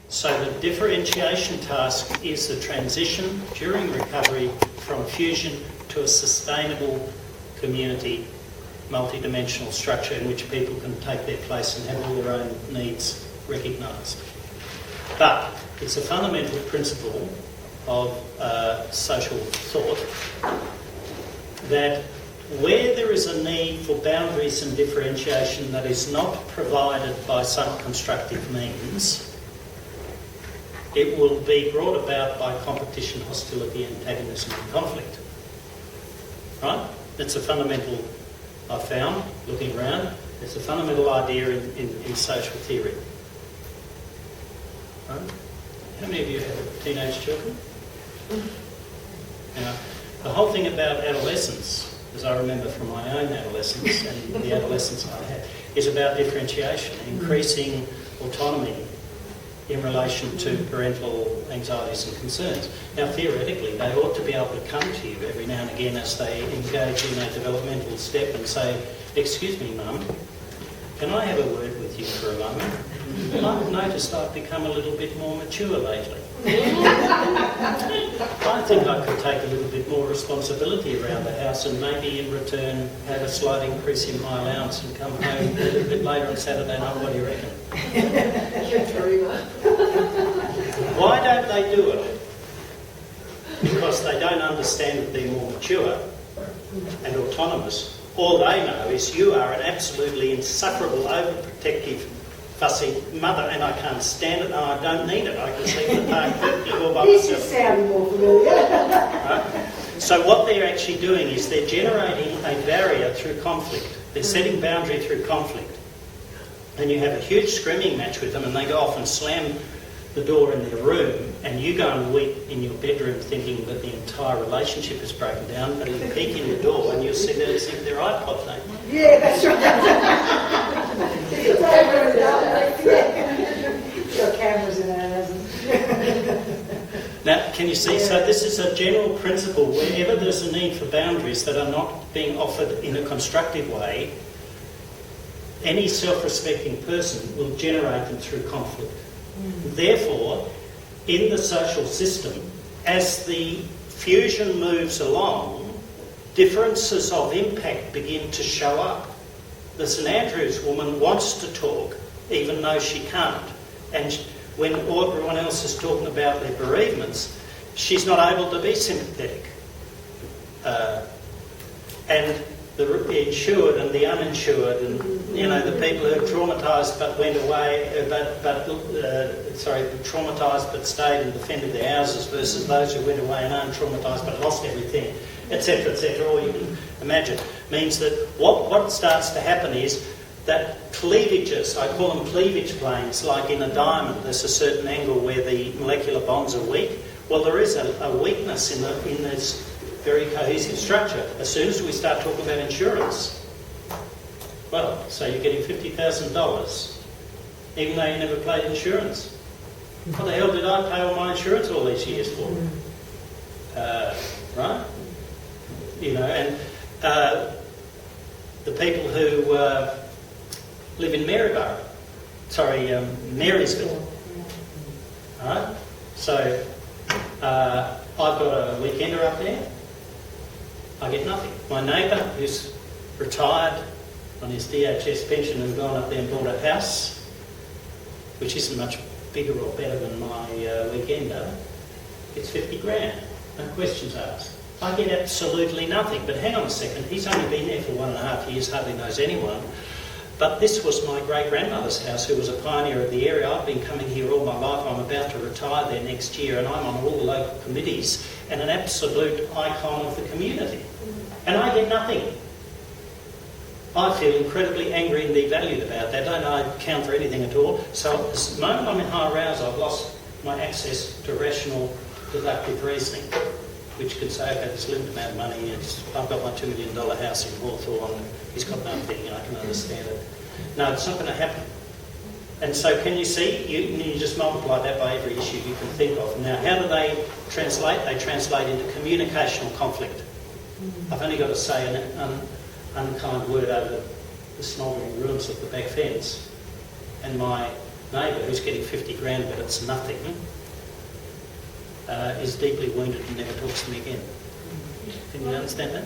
So the differentiation task is the transition during recovery from fusion to a sustainable community, multidimensional structure in which people can take their place and have all their own needs recognised. But it's a fundamental principle of social thought that where there is a need for boundaries and differentiation that is not provided by some constructive means, it will be brought about by competition, hostility, antagonism and conflict. Right? That's a fundamental, I found, looking around, it's a fundamental idea in social theory. Right? How many of you have teenage children? Now, the whole thing about adolescence, as I remember from my own adolescence and the adolescence I had, is about differentiation, increasing autonomy in relation to parental anxieties and concerns. Now, theoretically, they ought to be able to come to you every now and again as they engage in a developmental step and say, "Excuse me, Mum, can I have a word with you for a moment? I've noticed I've become a little bit more mature lately. I think I could take a little bit more responsibility around the house and maybe in return have a slight increase in my allowance and come home a little bit later on Saturday night. What do you reckon?" Why don't they do it? Because they don't understand that they're more mature and autonomous. All they know is you are an absolutely insufferable, overprotective, fussy mother, and I can't stand it, and I don't need it. I can sleep in the park all by myself. This is sounding more familiar. Right? So what they're actually doing is they're generating a barrier through conflict. They're setting boundary through conflict. And you have a huge screaming match with them, and they go off and slam the door in their room, and you go and weep in your bedroom thinking that the entire relationship is broken down, but you peek in the door and you'll see that it's in their iPod name. Yeah, that's right. Your camera's in it, hasn't it? Now, can you see? So this is a general principle. Wherever there's a need for boundaries that are not being offered in a constructive way, any self-respecting person will generate them through conflict. Therefore, in the social system, as the fusion moves along, differences of impact begin to show up. The St Andrews woman wants to talk, even though she can't. And when everyone else is talking about their bereavements, she's not able to be sympathetic. And the insured and the uninsured, and the people who are traumatised but went away, traumatised but stayed and defended their houses versus those who went away and untraumatised but lost everything, etc., etc. All you can imagine means that what starts to happen is that cleavages, I call them cleavage planes, like in a diamond, there's a certain angle where the molecular bonds are weak. Well, there is a weakness in this very cohesive structure. As soon as we start talking about insurance, well, so you're getting $50,000, even though you never paid insurance. What the hell did I pay all my insurance all these years for? Right? And the people who live in Marysville. Right? So I've got a weekender up there. I get nothing. My neighbour, who's retired on his DHS pension and gone up there and bought a house, which isn't much bigger or better than my weekender, gets 50 grand. No questions asked. I get absolutely nothing. But hang on a second, he's only been there for 1.5 years, hardly knows anyone. But this was my great-grandmother's house, who was a pioneer of the area. I've been coming here all my life. I'm about to retire there next year, and I'm on all the local committees and an absolute icon of the community. And I get nothing. I feel incredibly angry and devalued about that. I don't count for anything at all. So at the moment I'm in high arousal, I've lost my access to rational, deductive reasoning, which could say, okay, there's a limited amount of money, I've got my $2 million house in Hawthorne, he's got nothing, I can understand it. No, it's not going to happen. And so can you see, you just multiply that by every issue you can think of. Now, how do they translate? They translate into communicational conflict. I've only got to say an unkind word over the smouldering ruins of the back fence, and my neighbour who's getting 50 grand but it's nothing is deeply wounded and never talks to me again. Can you understand that?